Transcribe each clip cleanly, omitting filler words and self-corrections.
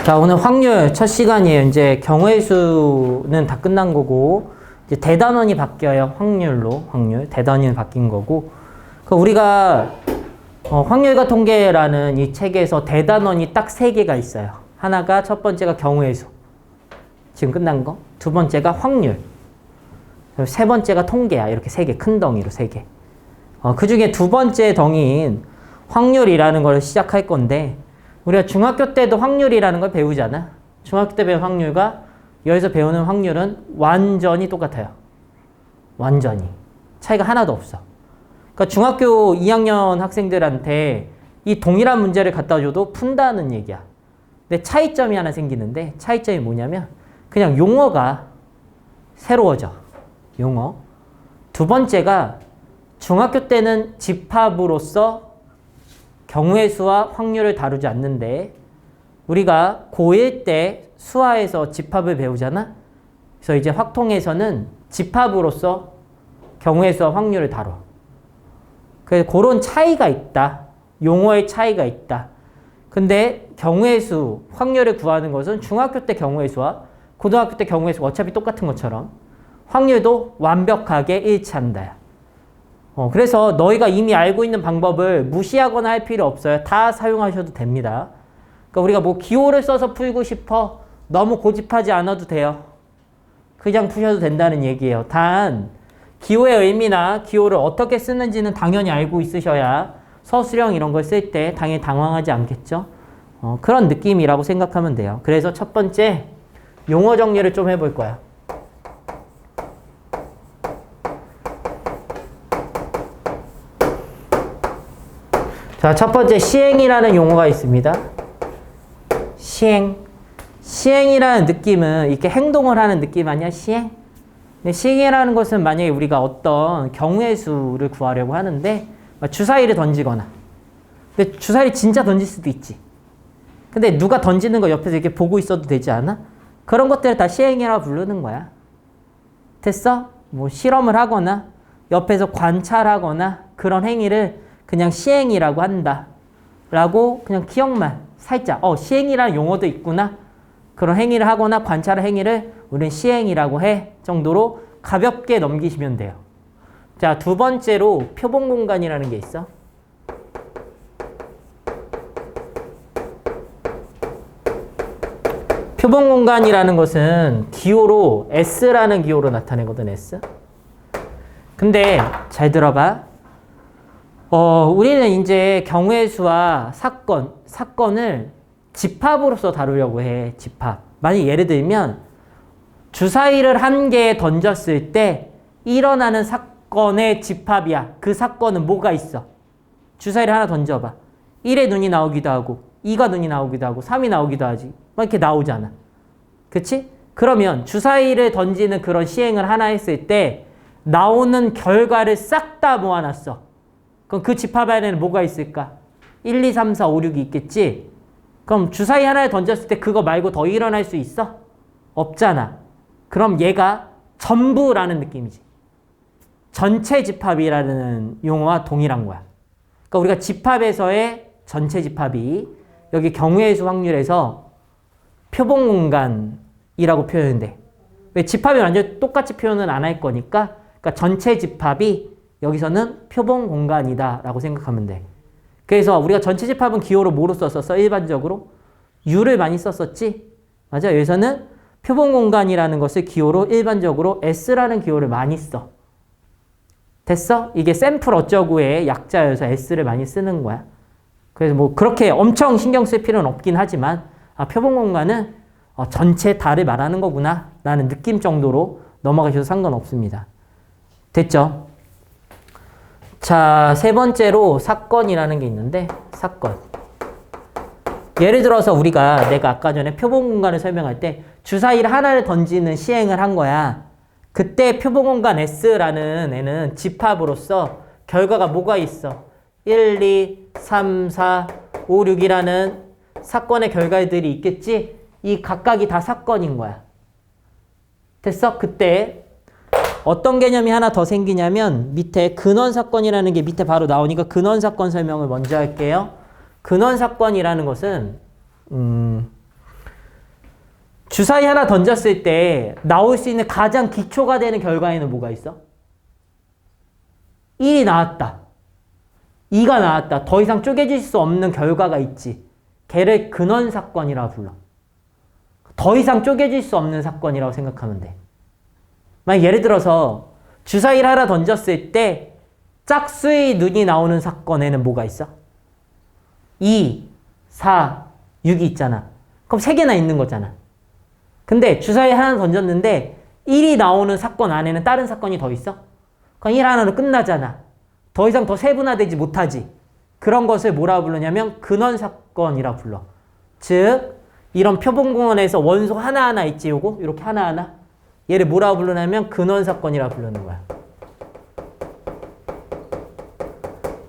자, 오늘 확률 첫 시간이에요. 이제 경우의 수는 다 끝난 거고, 이제 대단원이 바뀌어요. 확률. 대단원이 바뀐 거고. 우리가, 확률과 통계라는 이 책에서 대단원이 딱 3개가 있어요. 하나가 첫 번째가 경우의 수. 지금 끝난 거. 두 번째가 확률. 세 번째가 통계야. 이렇게 3개. 큰 덩이로 3개. 그 중에 두 번째 덩이인 확률이라는 걸 시작할 건데, 우리가 중학교 때도 확률이라는 걸 배우잖아. 중학교 때 배운 확률과 여기서 배우는 확률은 완전히 똑같아요. 완전히. 차이가 하나도 없어. 그러니까 중학교 2학년 학생들한테 이 동일한 문제를 갖다 줘도 푼다는 얘기야. 근데 차이점이 하나 생기는데, 차이점이 뭐냐면 그냥 용어가 새로워져. 용어. 두 번째가 중학교 때는 집합으로서 경우의 수와 확률을 다루지 않는데, 우리가 고1 때 수화에서 집합을 배우잖아. 그래서 이제 확통에서는 집합으로서 경우의 수와 확률을 다뤄. 그래서 그런 차이가 있다. 용어의 차이가 있다. 근데 경우의 수, 확률을 구하는 것은 중학교 때 경우의 수와 고등학교 때 경우의 수가 어차피 똑같은 것처럼 확률도 완벽하게 일치한다. 그래서 너희가 이미 알고 있는 방법을 무시하거나 할 필요 없어요. 다 사용하셔도 됩니다. 그러니까 우리가 뭐 기호를 써서 풀고 싶어. 너무 고집하지 않아도 돼요. 그냥 푸셔도 된다는 얘기예요. 단 기호의 의미나 기호를 어떻게 쓰는지는 당연히 알고 있으셔야 서술형 이런 걸 쓸 때 당연히 당황하지 않겠죠. 그런 느낌이라고 생각하면 돼요. 그래서 첫 번째 용어 정리를 좀 해볼 거야. 자, 첫 번째 시행이라는 용어가 있습니다. 시행이라는 느낌은 이렇게 행동을 하는 느낌 아니야? 시행? 근데 시행이라는 것은 만약에 우리가 어떤 경우의 수를 구하려고 하는데 주사위를 던지거나, 근데 주사위를 진짜 던질 수도 있지. 근데 누가 던지는 거 옆에서 이렇게 보고 있어도 되지 않아? 그런 것들을 다 시행이라고 부르는 거야. 됐어? 뭐 실험을 하거나 옆에서 관찰하거나 그런 행위를 그냥 시행이라고 한다 라고 그냥 기억만 살짝 시행이라는 용어도 있구나, 그런 행위를 하거나 관찰의 행위를 우리는 시행이라고 해 정도로 가볍게 넘기시면 돼요. 자, 두 번째로 표본공간이라는 게 있어. 표본공간이라는 것은 기호로 S라는 기호로 나타내거든. S. 근데 잘 들어봐. 우리는 이제 경우의 수와 사건을 집합으로서 다루려고 해. 집합. 만약 예를 들면 주사위를 한 개 던졌을 때 일어나는 사건의 집합이야. 그 사건은 뭐가 있어? 주사위를 하나 던져봐. 1의 눈이 나오기도 하고 2가 눈이 나오기도 하고 3이 나오기도 하지. 막 이렇게 나오잖아. 그치? 그러면 주사위를 던지는 그런 시행을 하나 했을 때 나오는 결과를 싹 다 모아놨어. 그럼 그 집합 안에는 뭐가 있을까? 1, 2, 3, 4, 5, 6이 있겠지? 그럼 주사위 하나를 던졌을 때 그거 말고 더 일어날 수 있어? 없잖아. 그럼 얘가 전부라는 느낌이지. 전체 집합이라는 용어와 동일한 거야. 그러니까 우리가 집합에서의 전체 집합이 여기 경우의 수 확률에서 표본공간이라고 표현돼. 왜? 집합이 완전 똑같이 표현은 안 할 거니까. 그러니까 전체 집합이 여기서는 표본공간이다 라고 생각하면 돼. 그래서 우리가 전체 집합은 기호로 뭐로 썼었어? 일반적으로 U를 많이 썼었지? 맞아. 여기서는 표본공간이라는 것을 기호로 일반적으로 S라는 기호를 많이 써. 됐어? 이게 샘플 어쩌구의 약자여서 S를 많이 쓰는 거야. 그래서 뭐 그렇게 엄청 신경 쓸 필요는 없긴 하지만 표본공간은 전체 다를 말하는 거구나 라는 느낌 정도로 넘어가셔도 상관없습니다. 됐죠? 자, 세 번째로 사건이라는 게 있는데, 사건. 예를 들어서 내가 아까 전에 표본공간을 설명할 때 주사위를 하나를 던지는 시행을 한 거야. 그때 표본공간 S라는 애는 집합으로서 결과가 뭐가 있어? 1, 2, 3, 4, 5, 6이라는 사건의 결과들이 있겠지? 이 각각이 다 사건인 거야. 됐어? 그때 어떤 개념이 하나 더 생기냐면 밑에 근원사건이라는 게 밑에 바로 나오니까 근원사건 설명을 먼저 할게요. 근원사건이라는 것은 주사위 하나 던졌을 때 나올 수 있는 가장 기초가 되는 결과에는 뭐가 있어? 1이 나왔다. 2가 나왔다. 더 이상 쪼개질 수 없는 결과가 있지. 걔를 근원사건이라고 불러. 더 이상 쪼개질 수 없는 사건이라고 생각하면 돼. 만약 예를 들어서 주사위를 하나 던졌을 때 짝수의 눈이 나오는 사건에는 뭐가 있어? 2, 4, 6이 있잖아. 그럼 3개나 있는 거잖아. 근데 주사위 하나 던졌는데 1이 나오는 사건 안에는 다른 사건이 더 있어? 그럼 1 하나로 끝나잖아. 더 이상 더 세분화되지 못하지. 그런 것을 뭐라고 부르냐면 근원사건이라고 불러. 즉 이런 표본공원에서 원소 하나하나 있지, 요거? 이렇게 하나하나. 얘를 뭐라고 부르냐면 근원사건이라고 부르는 거야.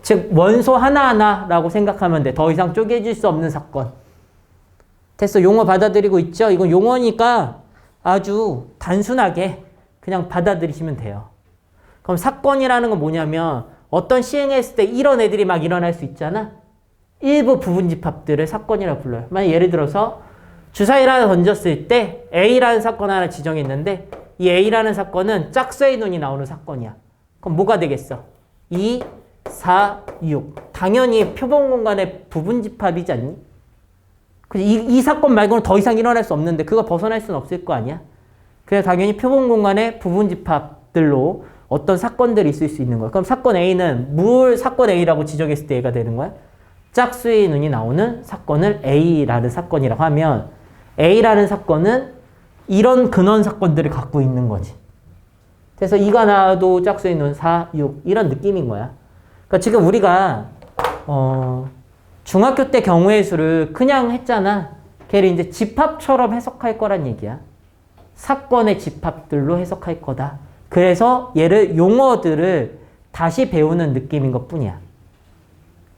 즉 원소 하나하나라고 생각하면 돼. 더 이상 쪼개질 수 없는 사건. 됐어. 용어 받아들이고 있죠? 이건 용어니까 아주 단순하게 그냥 받아들이시면 돼요. 그럼 사건이라는 건 뭐냐면 어떤 시행했을 때 이런 애들이 막 일어날 수 있잖아. 일부 부분집합들을 사건이라고 불러요. 만약 예를 들어서 주사위를 하나 던졌을 때 A라는 사건 하나 지정했는데 이 A라는 사건은 짝수의 눈이 나오는 사건이야. 그럼 뭐가 되겠어? 2, 4, 6. 당연히 표본공간의 부분집합이지 않니? 이 사건 말고는 더 이상 일어날 수 없는데 그거 벗어날 수는 없을 거 아니야? 그래서 당연히 표본공간의 부분집합들로 어떤 사건들이 있을 수 있는 거야. 그럼 사건 A는 뭘 사건 A라고 지정했을 때 A가 되는 거야? 짝수의 눈이 나오는 사건을 A라는 사건이라고 하면 A라는 사건은 이런 근원 사건들을 갖고 있는 거지. 그래서 2가 나와도 짝수의 눈 4, 6 이런 느낌인 거야. 그러니까 지금 우리가 중학교 때 경우의 수를 그냥 했잖아. 걔를 이제 집합처럼 해석할 거란 얘기야. 사건의 집합들로 해석할 거다. 그래서 얘를 용어들을 다시 배우는 느낌인 것 뿐이야.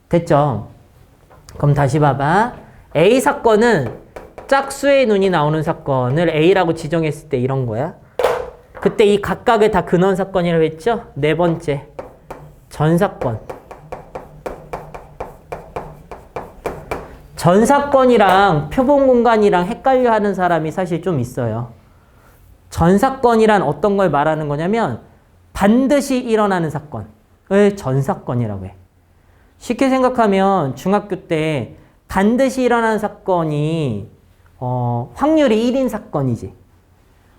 됐죠? 그럼 다시 봐봐. A 사건은 짝수의 눈이 나오는 사건을 A라고 지정했을 때 이런 거야. 그때 이 각각을 다 근원 사건이라고 했죠? 네 번째, 전사건. 전사건이랑 표본공간이랑 헷갈려 하는 사람이 사실 좀 있어요. 전사건이란 어떤 걸 말하는 거냐면 반드시 일어나는 사건을 전사건이라고 해. 쉽게 생각하면 중학교 때 반드시 일어나는 사건이 확률이 1인 사건이지.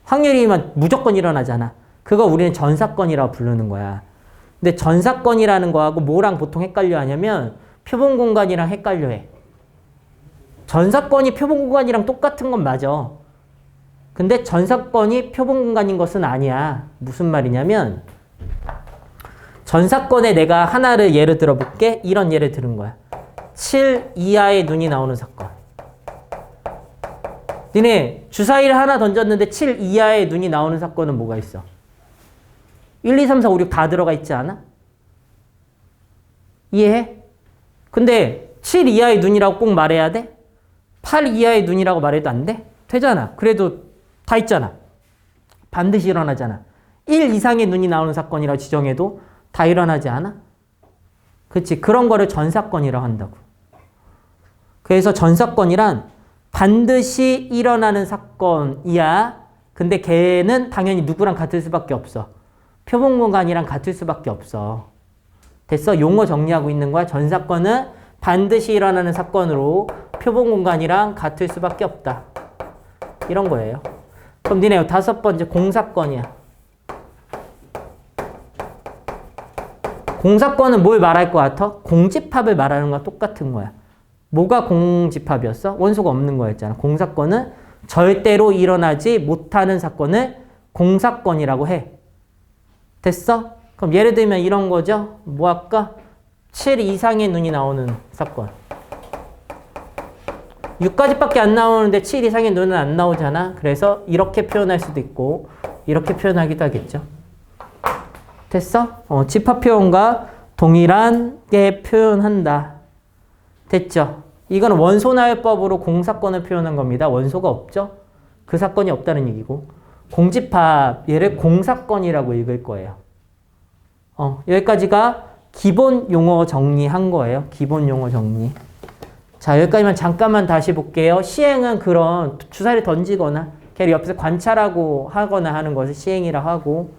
확률이면 무조건 일어나잖아. 그거 우리는 전사건이라고 부르는 거야. 근데 전사건이라는 거하고 뭐랑 보통 헷갈려 하냐면 표본공간이랑 헷갈려 해. 전사건이 표본공간이랑 똑같은 건 맞아. 근데 전사건이 표본공간인 것은 아니야. 무슨 말이냐면 전사건에 내가 하나를 예를 들어볼게. 이런 예를 들은 거야. 7 이하의 눈이 나오는 사건. 니네 주사위를 하나 던졌는데 7 이하의 눈이 나오는 사건은 뭐가 있어? 1, 2, 3, 4, 5, 6 다 들어가 있지 않아? 이해해? 근데 7 이하의 눈이라고 꼭 말해야 돼? 8 이하의 눈이라고 말해도 안 돼? 되잖아. 그래도 다 있잖아. 반드시 일어나잖아. 1 이상의 눈이 나오는 사건이라고 지정해도 다 일어나지 않아? 그렇지. 그런 거를 전사건이라고 한다고. 그래서 전사건이란 반드시 일어나는 사건이야. 근데 걔는 당연히 누구랑 같을 수밖에 없어. 표본공간이랑 같을 수밖에 없어. 됐어? 용어 정리하고 있는 거야. 전사건은 반드시 일어나는 사건으로 표본공간이랑 같을 수밖에 없다. 이런 거예요. 그럼 니네 다섯 번째 공사건이야. 공사건은 뭘 말할 것 같아? 공집합을 말하는 거랑 똑같은 거야. 뭐가 공집합이었어? 원소가 없는 거였잖아. 공사건은 절대로 일어나지 못하는 사건을 공사건이라고 해. 됐어? 그럼 예를 들면 이런 거죠. 뭐 할까? 7 이상의 눈이 나오는 사건. 6까지밖에 안 나오는데 7 이상의 눈은 안 나오잖아. 그래서 이렇게 표현할 수도 있고 이렇게 표현하기도 하겠죠. 됐어? 집합 표현과 동일하게 표현한다. 됐죠? 이건 원소나열법으로 공사건을 표현한 겁니다. 원소가 없죠? 그 사건이 없다는 얘기고. 공집합, 얘를 공사건이라고 읽을 거예요. 여기까지가 기본 용어 정리한 거예요. 기본 용어 정리. 자, 여기까지만 잠깐만 다시 볼게요. 시행은 그런 주사를 던지거나 걔를 옆에서 관찰하고 하거나 하는 것을 시행이라 하고,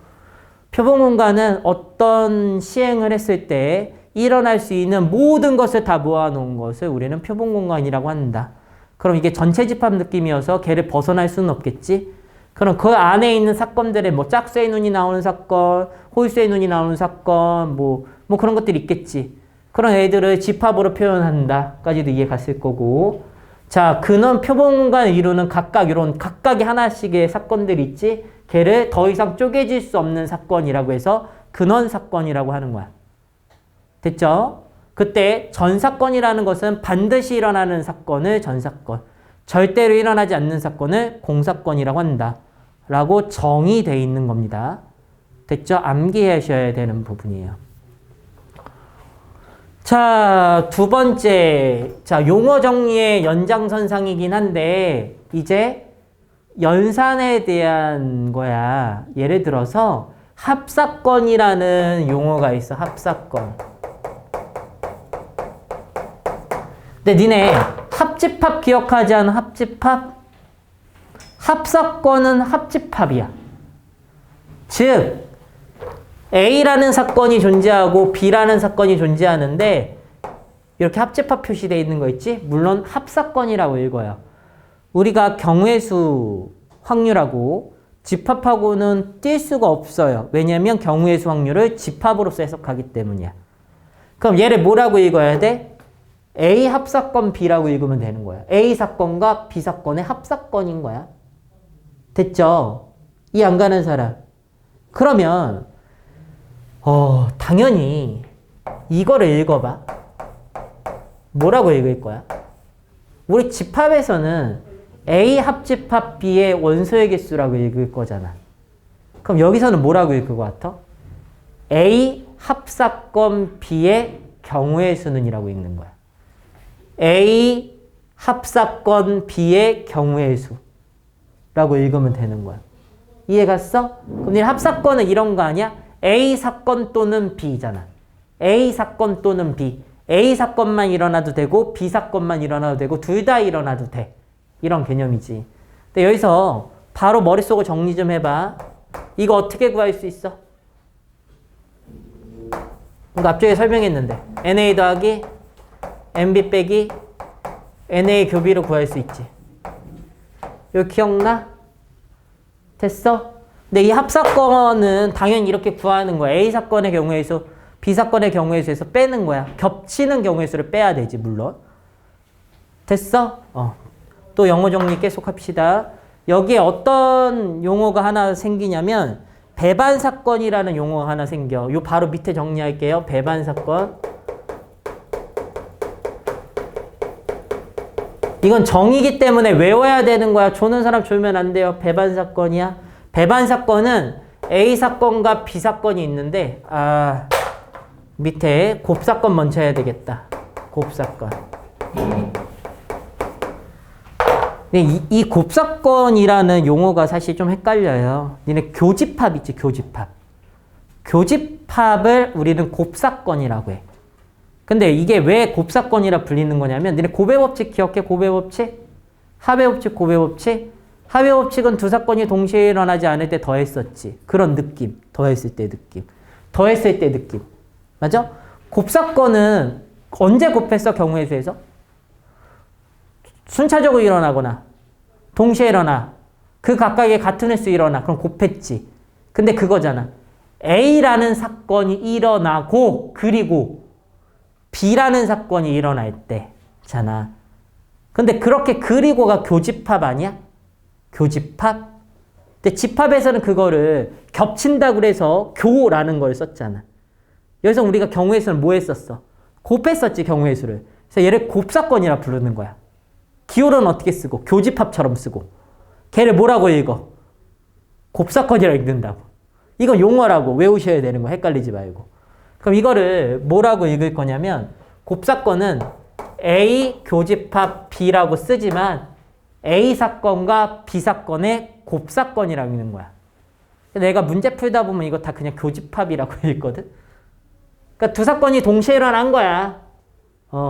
표본공간은 어떤 시행을 했을 때 일어날 수 있는 모든 것을 다 모아놓은 것을 우리는 표본공간이라고 한다. 그럼 이게 전체 집합 느낌이어서 걔를 벗어날 수는 없겠지? 그럼 그 안에 있는 사건들의 뭐 짝수의 눈이 나오는 사건, 홀수의 눈이 나오는 사건, 뭐 그런 것들이 있겠지. 그런 애들을 집합으로 표현한다까지도 이해 갔을 거고. 자, 근원 표본공간을 이루는 각각 이런 각각의 하나씩의 사건들이 있지. 걔를 더 이상 쪼개질 수 없는 사건이라고 해서 근원 사건이라고 하는 거야. 됐죠? 그때 전사건이라는 것은 반드시 일어나는 사건을 전사건, 절대로 일어나지 않는 사건을 공사건이라고 한다. 라고 정의되어 있는 겁니다. 됐죠? 암기하셔야 되는 부분이에요. 자, 두 번째. 자, 용어 정리의 연장선상이긴 한데, 이제 연산에 대한 거야. 예를 들어서 합사건이라는 용어가 있어. 합사건. 근데 니네 합집합 기억하지 않아? 합집합? 합사건은 합집합이야. 즉 A라는 사건이 존재하고 B라는 사건이 존재하는데 이렇게 합집합 표시되어 있는 거 있지? 물론 합사건이라고 읽어요. 우리가 경우의 수 확률하고 집합하고는 뛸 수가 없어요. 왜냐하면 경우의 수 확률을 집합으로서 해석하기 때문이야. 그럼 얘를 뭐라고 읽어야 돼? A 합사건 B라고 읽으면 되는 거야. A 사건과 B 사건의 합사건인 거야. 됐죠? 이해 안 가는 사람. 그러면 당연히 이거를 읽어봐. 뭐라고 읽을 거야? 우리 집합에서는 A 합집합 B의 원소의 개수라고 읽을 거잖아. 그럼 여기서는 뭐라고 읽을 것 같아? A 합사건 B의 경우의 수는 이라고 읽는 거야. A 합사건 B의 경우의 수라고 읽으면 되는 거야. 이해 갔어? 그럼 합사건은 이런 거 아니야? A 사건 또는 B잖아. A 사건 또는 B. A 사건만 일어나도 되고 B 사건만 일어나도 되고 둘 다 일어나도 돼. 이런 개념이지. 근데 여기서 바로 머릿속을 정리 좀 해봐. 이거 어떻게 구할 수 있어? 이거 앞쪽에 설명했는데 NA 더하기 NB 빼기 NA 교비로 구할 수 있지. 이거 기억나? 됐어? 근데 이 합사건은 당연히 이렇게 구하는 거야. A 사건의 경우의 수, B 사건의 경우의 수에서 빼는 거야. 겹치는 경우의 수를 빼야 되지, 물론. 됐어? 또 영어 정리 계속 합시다. 여기에 어떤 용어가 하나 생기냐면 배반 사건이라는 용어가 하나 생겨. 요 바로 밑에 정리할게요. 배반 사건. 이건 정의기 때문에 외워야 되는 거야. 조는 사람 졸면 안 돼요. 배반 사건이야. 배반 사건은 A 사건과 B 사건이 있는데 밑에 곱사건 먼저 해야 되겠다. 곱사건. 이 곱사건이라는 용어가 사실 좀 헷갈려요. 니네 교집합 있지, 교집합. 교집합을 우리는 곱사건이라고 해. 근데 이게 왜 곱사건이라 불리는 거냐면 니네 고배 법칙 기억해? 고배 법칙? 합의 법칙, 고배 법칙? 합의 법칙은 두 사건이 동시에 일어나지 않을 때 더했었지. 그런 느낌. 더했을 때 느낌. 더했을 때 느낌. 맞아? 곱사건은 언제 곱했어? 경우의 수에서? 순차적으로 일어나거나 동시에 일어나. 그 각각의 같은 횟수 일어나. 그럼 곱했지. 근데 그거잖아. A라는 사건이 일어나고 그리고 B라는 사건이 일어날 때잖아. 근데 그렇게 그리고가 교집합 아니야? 교집합? 근데 집합에서는 그거를 겹친다고 그래서 교라는 걸 썼잖아. 여기서 우리가 경우의 수는 뭐 했었어? 곱했었지, 경우의 수를. 그래서 얘를 곱사건이라 부르는 거야. 기호는 어떻게 쓰고? 교집합처럼 쓰고. 걔를 뭐라고 읽어? 곱사건이라 읽는다고. 이건 용어라고 외우셔야 되는 거 헷갈리지 말고. 그럼 이거를 뭐라고 읽을 거냐면 곱사건은 A 교집합 B라고 쓰지만 A 사건과 B 사건의 곱사건이라고 읽는 거야. 내가 문제 풀다 보면 이거 다 그냥 교집합이라고 읽거든. 그러니까 두 사건이 동시에 일어난 거야.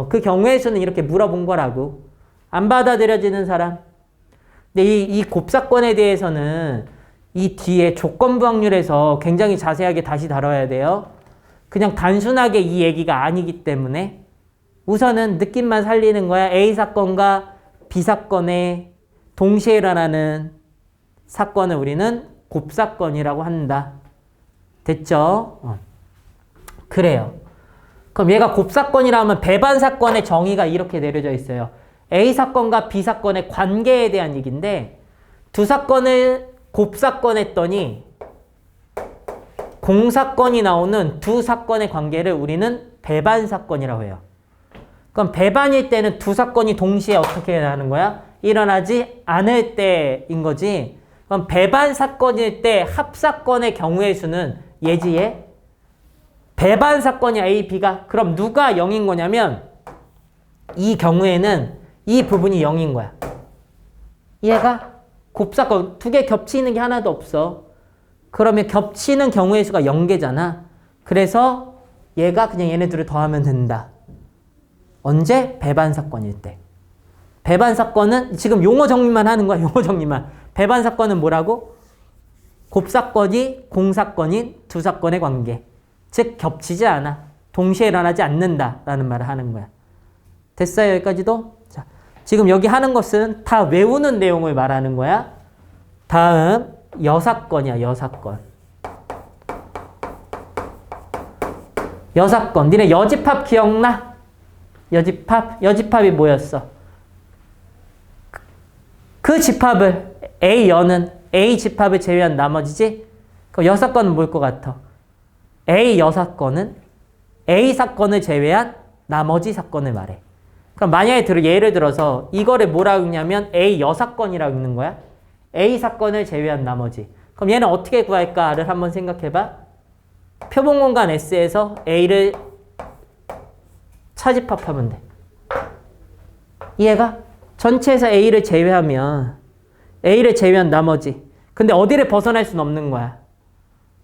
그 경우의 수는 이렇게 물어본 거라고. 안 받아들여지는 사람. 근데 이 곱사건에 대해서는 이 뒤에 조건부 확률에서 굉장히 자세하게 다시 다뤄야 돼요. 그냥 단순하게 이 얘기가 아니기 때문에 우선은 느낌만 살리는 거야. A사건과 B사건에 동시에 일어나는 사건을 우리는 곱사건이라고 한다. 됐죠? 그래요. 그럼 얘가 곱사건이라면 배반사건의 정의가 이렇게 내려져 있어요. A사건과 B사건의 관계에 대한 얘기인데 두 사건을 곱사건했더니 공사건이 나오는 두 사건의 관계를 우리는 배반사건이라고 해요. 그럼 배반일 때는 두 사건이 동시에 어떻게 하는 거야? 일어나지 않을 때인 거지. 그럼 배반사건일 때 합사건의 경우의 수는 예지에 배반사건이 A, B가 그럼 누가 0인 거냐면 이 경우에는 이 부분이 0인 거야. 얘가 곱사건 두 개 겹치는 게 하나도 없어. 그러면 겹치는 경우의 수가 0개잖아. 그래서 얘가 그냥 얘네들을 더하면 된다. 언제? 배반사건일 때. 배반사건은 지금 용어 정리만 하는 거야. 용어 정리만. 배반사건은 뭐라고? 곱사건이 공사건인 두 사건의 관계. 즉 겹치지 않아. 동시에 일어나지 않는다라는 말을 하는 거야. 됐어요? 여기까지도? 자, 지금 여기 하는 것은 다 외우는 내용을 말하는 거야. 다음 여사건이야. 여사건. 여사건. 니네 여집합 기억나? 여집합? 여집합이 뭐였어? 그 집합을 A여는 A 집합을 제외한 나머지지? 그럼 여사건은 뭘 것 같아? A 여사건은 A 사건을 제외한 나머지 사건을 말해. 그럼 만약에 예를 들어서 이거를 뭐라고 읽냐면 A 여사건이라고 읽는 거야. A 사건을 제외한 나머지. 그럼 얘는 어떻게 구할까를 한번 생각해봐. 표본공간 S에서 A를 차집합하면 돼. 이해가? 전체에서 A를 제외하면 A를 제외한 나머지. 근데 어디를 벗어날 수는 없는 거야.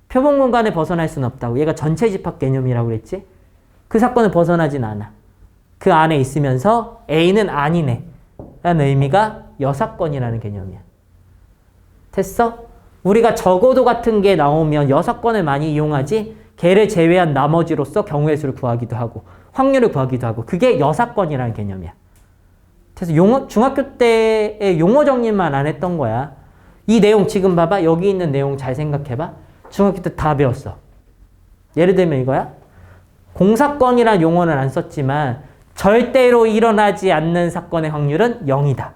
표본공간을 벗어날 수는 없다고. 얘가 전체 집합 개념이라고 그랬지? 그 사건을 벗어나진 않아. 그 안에 있으면서 A는 아니네 라는 의미가 여사건이라는 개념이야. 됐어? 우리가 적어도 같은 게 나오면 여사건을 많이 이용하지 걔를 제외한 나머지로서 경우의 수를 구하기도 하고 확률을 구하기도 하고 그게 여사건이라는 개념이야. 그래서 중학교 때의 용어 정리만 안 했던 거야. 이 내용 지금 봐봐. 여기 있는 내용 잘 생각해봐. 중학교 때 다 배웠어. 예를 들면 이거야. 공사건이라는 용어는 안 썼지만 절대로 일어나지 않는 사건의 확률은 0이다.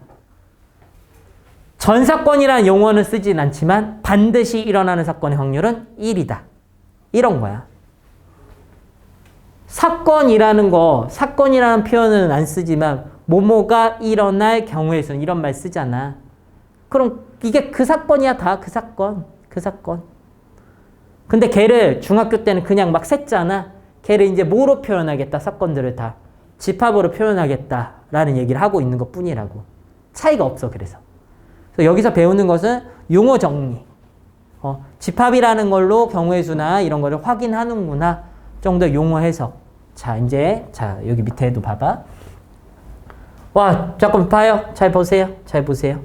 전사건이라는 용어는 쓰진 않지만 반드시 일어나는 사건의 확률은 1이다. 이런 거야. 사건이라는 표현은 안 쓰지만 뭐뭐가 일어날 경우의 수는 이런 말 쓰잖아. 그럼 이게 그 사건이야. 다 그 사건. 그 사건. 근데 걔를 중학교 때는 그냥 막 셌잖아. 걔를 이제 뭐로 표현하겠다. 사건들을 다. 집합으로 표현하겠다라는 얘기를 하고 있는 것 뿐이라고. 차이가 없어. 그래서 여기서 배우는 것은 용어 정리. 집합이라는 걸로 경우의 수나 이런 거를 확인하는구나 정도 용어 해석. 자, 이제 여기 밑에도 봐봐. 와, 잠깐 봐요. 잘 보세요. 잘 보세요.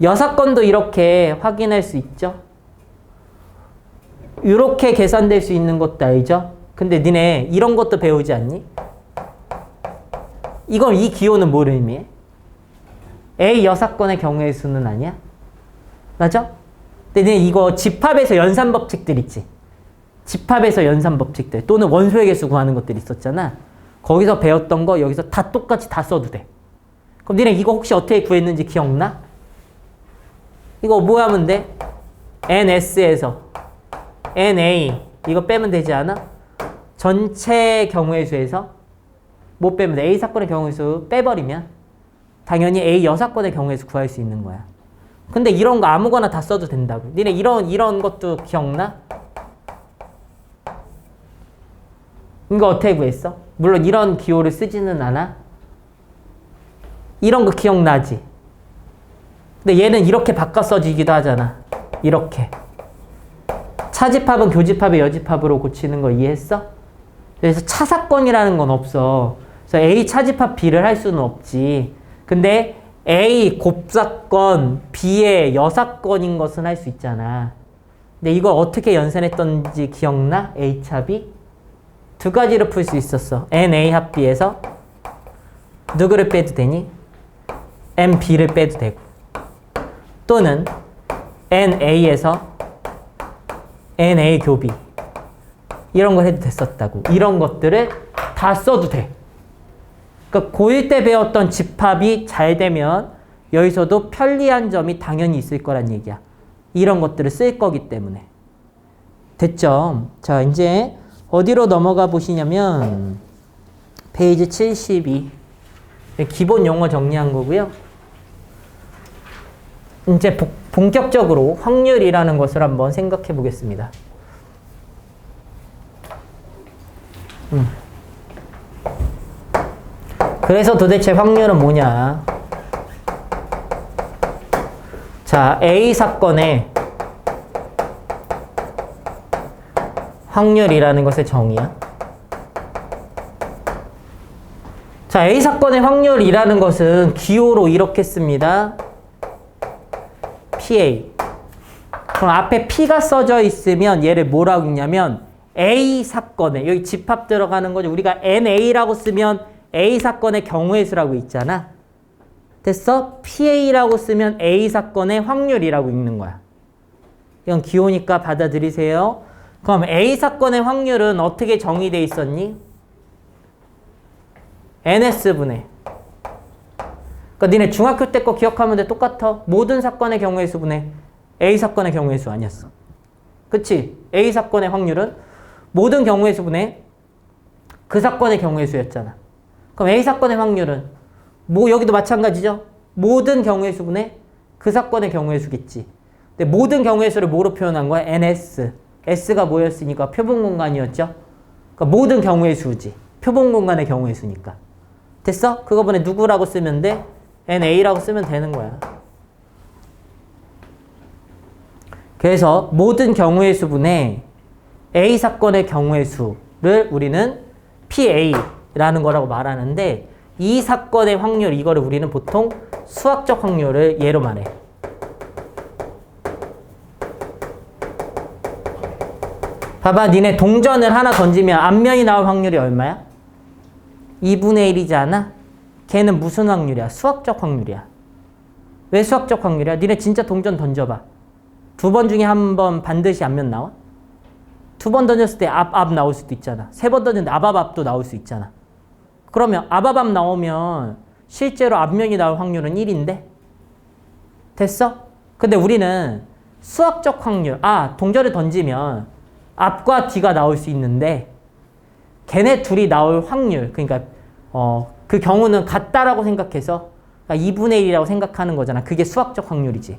여사건도 이렇게 확인할 수 있죠. 이렇게 계산될 수 있는 것도 알죠. 근데 니네 이런 것도 배우지 않니? 이건 이 기호는 뭘 의미해? A 여사건의 경우의 수는 아니야? 맞아? 근데 니네 이거 집합에서 연산 법칙들 있지? 집합에서 연산 법칙들 또는 원소의 개수 구하는 것들 있었잖아. 거기서 배웠던 거 여기서 다 똑같이 다 써도 돼. 그럼 니네 이거 혹시 어떻게 구했는지 기억나? 이거 뭐 하면 돼? NS에서 NA 이거 빼면 되지 않아? 전체 경우의 수에서 뭐 빼면 돼? A 사건의 경우의 수 빼버리면 당연히 A 여사건의 경우의 수 구할 수 있는 거야. 근데 이런 거 아무거나 다 써도 된다고. 니네 이런 것도 기억나? 이거 어떻게 구했어? 물론 이런 기호를 쓰지는 않아. 이런 거 기억나지? 근데 얘는 이렇게 바꿔 써지기도 하잖아. 이렇게. 차집합은 교집합의 여집합으로 고치는 거 이해했어? 그래서 차사건이라는 건 없어. 그래서 A 차집합 B를 할 수는 없지. 근데 A 곱사건 B의 여사건인 것은 할 수 있잖아. 근데 이걸 어떻게 연산했던지 기억나? A 차 B? 두 가지로 풀 수 있었어. NA 합 B에서 누구를 빼도 되니? NB를 빼도 되고, 또는 NA에서 NA 교비, 이런 걸 해도 됐었다고. 이런 것들을 다 써도 돼. 그러니까 고1 때 배웠던 집합이 잘 되면 여기서도 편리한 점이 당연히 있을 거란 얘기야. 이런 것들을 쓸 거기 때문에. 됐죠? 자, 이제 어디로 넘어가 보시냐면 페이지 72. 기본 용어 정리한 거고요. 이제 본격적으로 확률이라는 것을 한번 생각해 보겠습니다. 그래서 도대체 확률은 뭐냐? 자, A 사건의 확률이라는 것의 정의야. 자, A 사건의 확률이라는 것은 기호로 이렇게 씁니다. PA. 그럼 앞에 P가 써져 있으면 얘를 뭐라고 읽냐면 A 사건에, 여기 집합 들어가는 거죠. 우리가 NA라고 쓰면 A 사건의 경우의 수라고 있잖아. 됐어? PA라고 쓰면 A 사건의 확률이라고 읽는 거야. 이건 기호니까 받아들이세요. 그럼 A 사건의 확률은 어떻게 정의되어 있었니? NS분의. 그러니까 니네 중학교 때 거 기억하면 돼. 똑같아. 모든 사건의 경우의 수분의 A 사건의 경우의 수 아니었어. 그치? A 사건의 확률은 모든 경우의 수분의 그 사건의 경우의 수였잖아. 그럼 A 사건의 확률은 뭐 여기도 마찬가지죠. 모든 경우의 수분의 그 사건의 경우의 수겠지. 근데 모든 경우의 수를 뭐로 표현한 거야? NS. S가 뭐였으니까 표본 공간이었죠. 그러니까 모든 경우의 수지. 표본 공간의 경우의 수니까. 됐어? 그거번에 누구라고 쓰면 돼? NA라고 쓰면 되는 거야. 그래서 모든 경우의 수분의 A 사건의 경우의 수를 우리는 PA라는 거라고 말하는데, 이 사건의 확률, 이거를 우리는 보통 수학적 확률을 예로 말해. 봐봐, 니네 동전을 하나 던지면 앞면이 나올 확률이 얼마야? 2분의 1이지 않아? 걔는 무슨 확률이야? 수학적 확률이야. 왜 수학적 확률이야? 니네 진짜 동전 던져봐. 2번 중에 1번 반드시 앞면 나와? 2번 던졌을 때 앞 나올 수도 있잖아. 3번 던졌는데 앞도 나올 수 있잖아. 그러면 앞 나오면 실제로 앞면이 나올 확률은 1인데? 됐어? 근데 우리는 수학적 확률, 동전을 던지면 앞과 뒤가 나올 수 있는데 걔네 둘이 나올 확률, 그러니까 그 경우는 같다라고 생각해서 2분의 1이라고 생각하는 거잖아. 그게 수학적 확률이지.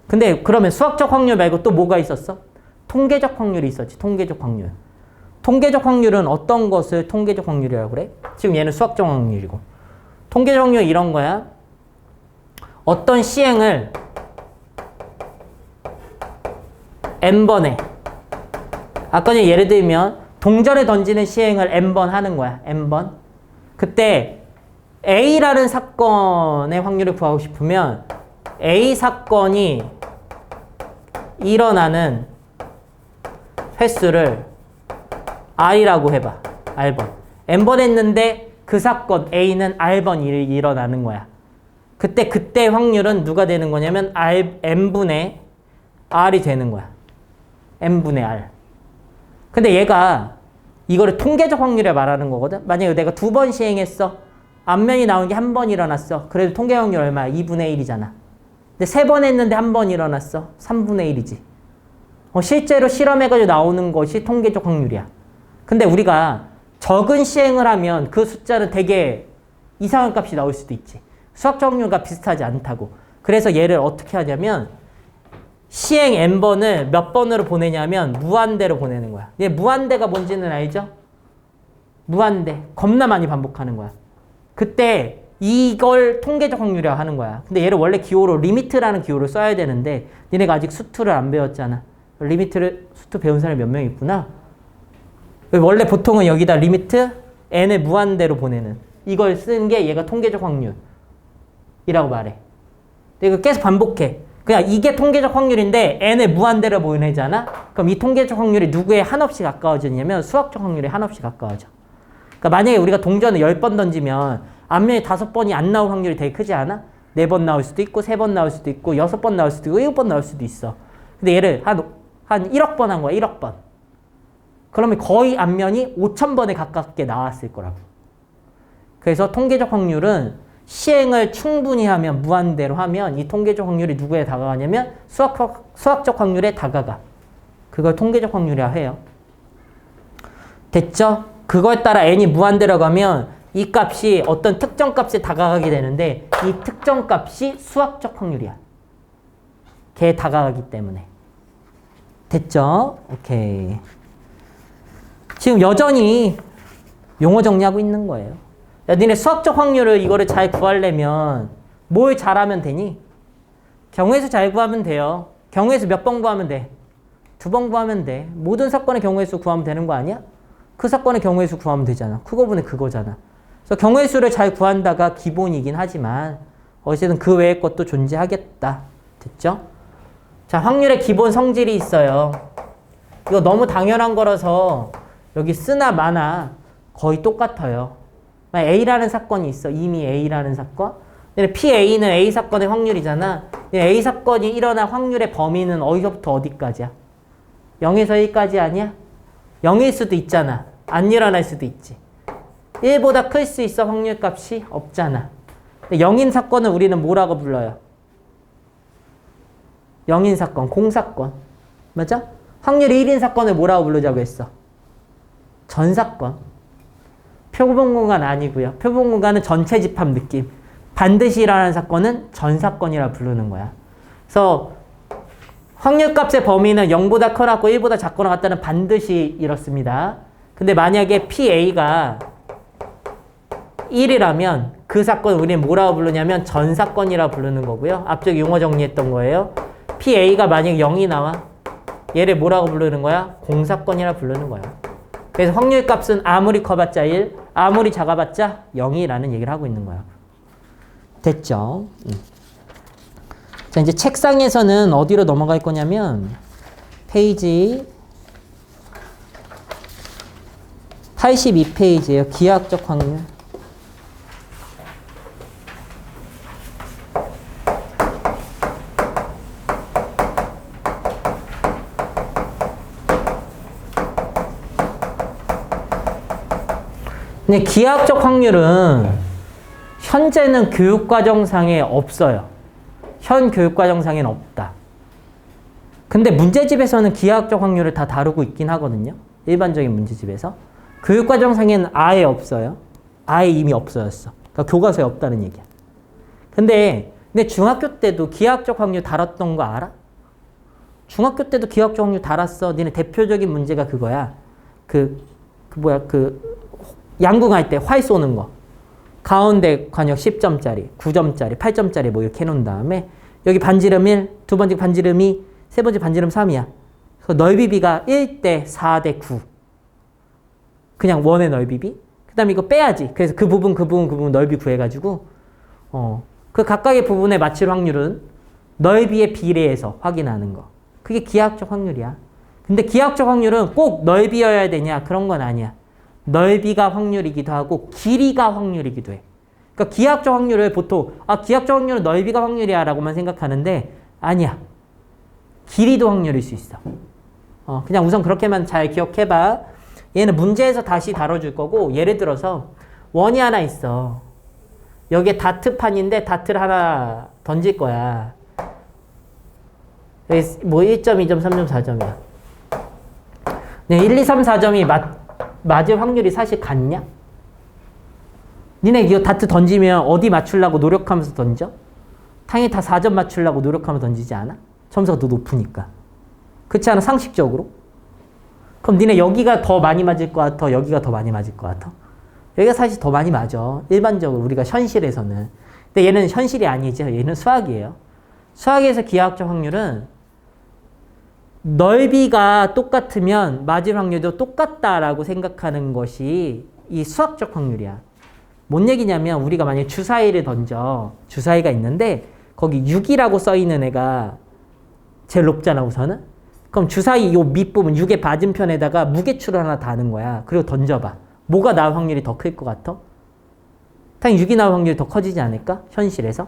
근데 그러면 수학적 확률 말고 또 뭐가 있었어? 통계적 확률이 있었지. 통계적 확률. 통계적 확률은 어떤 것을 통계적 확률이라고 그래? 지금 얘는 수학적 확률이고. 통계적 확률 이런 거야. 어떤 시행을 n번에, 아까 예를 들면 동전을 던지는 시행을 n번 하는 거야. n번. 그때 A라는 사건의 확률을 구하고 싶으면 A 사건이 일어나는 횟수를 R이라고 해봐. R번. n번 했는데 그 사건 A는 R번 일어나는 거야. 그때 확률은 누가 되는 거냐면 n분의 R이 되는 거야. n분의 R. 근데 얘가 이거를 통계적 확률에 말하는 거거든. 만약에 내가 2번 시행했어. 앞면이 나온 게 1번 일어났어. 그래도 통계 확률 얼마야? 2분의 1이잖아. 근데 3번 했는데 1번 일어났어. 3분의 1이지. 실제로 실험해가지고 나오는 것이 통계적 확률이야. 근데 우리가 적은 시행을 하면 그 숫자는 되게 이상한 값이 나올 수도 있지. 수학적 확률과 비슷하지 않다고. 그래서 얘를 어떻게 하냐면 시행 n번을 몇 번으로 보내냐면 무한대로 보내는 거야. 얘 무한대가 뭔지는 알죠? 무한대. 겁나 많이 반복하는 거야. 그때 이걸 통계적 확률이라고 하는 거야. 근데 얘를 원래 기호로 리미트라는 기호를 써야 되는데 니네가 아직 수투를 안 배웠잖아. 수투 배운 사람이 몇 명 있구나. 원래 보통은 여기다 리미트 n을 무한대로 보내는 이걸 쓴 게 얘가 통계적 확률이라고 말해. 근데 이거 계속 반복해. 그냥 이게 통계적 확률인데 n의 무한대로 보이는 애잖아. 그럼 이 통계적 확률이 누구에 한없이 가까워지냐면 수학적 확률에 한없이 가까워져. 그러니까 만약에 우리가 동전을 10번 던지면 앞면에 5번이 안 나올 확률이 되게 크지 않아? 4번 나올 수도 있고 3번 나올 수도 있고 6번 나올 수도 있고 7번 나올 수도 있어. 근데 얘를 한 1억 번 한 거야. 1억 번. 그러면 거의 앞면이 5,000번에 가깝게 나왔을 거라고. 그래서 통계적 확률은 시행을 충분히 하면 무한대로 하면 이 통계적 확률이 누구에 다가가냐면 수학적 확률에 다가가. 그걸 통계적 확률이라 해요. 됐죠? 그거에 따라 n이 무한대로 가면 이 값이 어떤 특정 값에 다가가게 되는데 이 특정 값이 수학적 확률이야. 걔에 다가가기 때문에. 됐죠? 오케이. 지금 여전히 용어 정리하고 있는 거예요. 야, 니네 수학적 확률을 이거를 잘 구하려면 뭘 잘하면 되니? 경우의 수 잘 구하면 돼요. 경우의 수 몇 번 구하면 돼? 2번 구하면 돼. 모든 사건의 경우의 수 구하면 되는 거 아니야? 그 사건의 경우의 수 구하면 되잖아. 그거분의 그거잖아. 그래서 경우의 수를 잘 구한다가 기본이긴 하지만 어쨌든 그 외의 것도 존재하겠다. 됐죠? 자, 확률의 기본 성질이 있어요. 이거 너무 당연한 거라서 여기 쓰나 마나 거의 똑같아요. A라는 사건이 있어. 이미 A라는 사건. 근데 PA는 A 사건의 확률이잖아. A 사건이 일어날 확률의 범위는 어디서부터 어디까지야? 0에서 1까지 아니야? 0일 수도 있잖아. 안 일어날 수도 있지. 1보다 클 수 있어. 확률값이 없잖아. 근데 0인 사건은 우리는 뭐라고 불러요? 0인 사건, 공사건. 맞아? 확률이 1인 사건을 뭐라고 부르자고 했어? 전사건. 표본 공간 아니고요. 표본 공간은 전체 집합 느낌. 반드시 일어나는 사건은 전사건이라 부르는 거야. 그래서 확률값의 범위는 0보다 커나고 1보다 작거나 같다는 반드시 이렇습니다. 근데 만약에 PA가 1이라면 그 사건을 우리는 뭐라고 부르냐면 전사건이라 부르는 거고요. 앞쪽 용어 정리했던 거예요. PA가 만약에 0이 나와. 얘를 뭐라고 부르는 거야? 공사건이라 부르는 거야. 그래서 확률값은 아무리 커봤자 1, 아무리 작아봤자 0이라는 얘기를 하고 있는 거야. 됐죠? 자, 이제 책상에서는 어디로 넘어갈 거냐면 페이지 82페이지예요. 기하학적 확률. 근데 기하학적 확률은 현재는 교육과정상에 없어요. 현 교육과정상에는 없다. 근데 문제집에서는 기하학적 확률을 다 다루고 있긴 하거든요. 일반적인 문제집에서. 교육과정상에는 아예 없어요. 아예 이미 없어졌어. 그러니까 교과서에 없다는 얘기야. 근데 중학교 때도 기하학적 확률 다뤘던 거 알아? 중학교 때도 기하학적 확률 다뤘어. 니네 대표적인 문제가 그거야. 양궁할 때 활 쏘는 거. 가운데 관역 10점짜리, 9점짜리, 8점짜리 뭐 이렇게 해놓은 다음에 여기 반지름 1, 두 번째 반지름 2, 세 번째 반지름 3이야. 그래서 넓이비가 1대 4대 9. 그냥 원의 넓이비. 그 다음에 이거 빼야지. 그래서 그 부분 넓이 구해가지고 그 각각의 부분에 맞출 확률은 넓이의 비례해서 확인하는 거. 그게 기하학적 확률이야. 근데 기하학적 확률은 꼭 넓이여야 되냐? 그런 건 아니야. 넓이가 확률이기도 하고 길이가 확률이기도 해. 그러니까 기하학적 확률을 보통 기하학적 확률은 넓이가 확률이야 라고만 생각하는데 아니야. 길이도 확률일 수 있어. 그냥 우선 그렇게만 잘 기억해봐. 얘는 문제에서 다시 다뤄줄 거고 예를 들어서 원이 하나 있어. 여기에 다트판인데 다트를 하나 던질 거야. 뭐 1점, 2점, 3점, 4점이야. 1, 2, 3, 4점이 맞을 확률이 사실 같냐? 니네 이거 다트 던지면 어디 맞추려고 노력하면서 던져? 당연히 다 4점 맞추려고 노력하면서 던지지 않아? 점수가 더 높으니까. 그렇지 않아? 상식적으로? 그럼 니네 여기가 더 많이 맞을 것 같아? 여기가 더 많이 맞을 것 같아? 여기가 사실 더 많이 맞아. 일반적으로 우리가 현실에서는. 근데 얘는 현실이 아니죠. 얘는 수학이에요. 수학에서 기하학적 확률은 넓이가 똑같으면 맞을 확률도 똑같다라고 생각하는 것이 이 수학적 확률이야. 뭔 얘기냐면 우리가 만약에 주사위를 던져. 주사위가 있는데 거기 6이라고 써 있는 애가 제일 높잖아 우선은. 그럼 주사위 요 밑부분 6의 맞은편에다가 무게추를 하나 다는 거야. 그리고 던져봐. 뭐가 나올 확률이 더 클 것 같아? 당연히 6이 나올 확률이 더 커지지 않을까? 현실에서.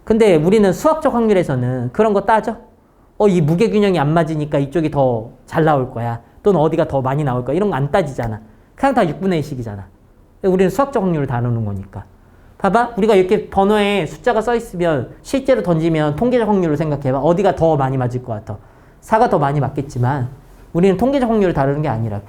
근데 우리는 수학적 확률에서는 그런 거 따져? 이 무게 균형이 안 맞으니까 이쪽이 더 잘 나올 거야. 또는 어디가 더 많이 나올 거야. 이런 거 안 따지잖아. 그냥 다 6분의 1씩이잖아. 우리는 수학적 확률을 다루는 거니까. 봐봐. 우리가 이렇게 번호에 숫자가 써 있으면 실제로 던지면 통계적 확률을 생각해봐. 어디가 더 많이 맞을 것 같아? 4가 더 많이 맞겠지만 우리는 통계적 확률을 다루는 게 아니라고.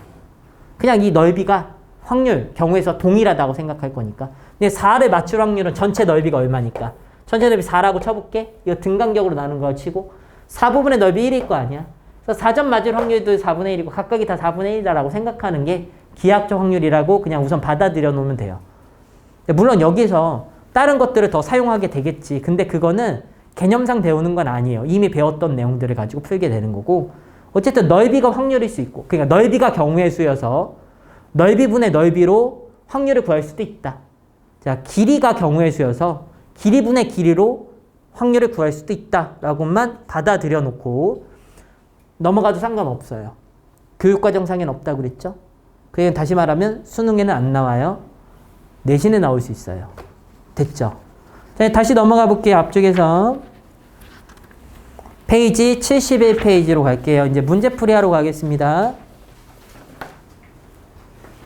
그냥 이 넓이가 확률, 경우에서 동일하다고 생각할 거니까. 근데 4를 맞출 확률은 전체 넓이가 얼마니까. 전체 넓이 4라고 쳐볼게. 이거 등간격으로 나눈 걸 치고 4부분의 넓이 1일 거 아니야. 그래서 4점 맞을 확률도 4분의 1이고 각각이 다 4분의 1이다라고 생각하는 게 기하학적 확률이라고 그냥 우선 받아들여 놓으면 돼요. 물론 여기서 다른 것들을 더 사용하게 되겠지. 근데 그거는 개념상 배우는 건 아니에요. 이미 배웠던 내용들을 가지고 풀게 되는 거고. 어쨌든 넓이가 확률일 수 있고. 그러니까 넓이가 경우의 수여서 넓이분의 넓이로 확률을 구할 수도 있다. 자, 길이가 경우의 수여서 길이분의 길이로 확률을 구할 수도 있다라고만 받아들여 놓고 넘어가도 상관없어요. 교육과정상에는 없다고 그랬죠? 그냥 다시 말하면 수능에는 안 나와요. 내신에 나올 수 있어요. 됐죠? 자, 다시 넘어가 볼게요. 앞쪽에서 페이지 71페이지로 갈게요. 이제 문제풀이 하러 가겠습니다.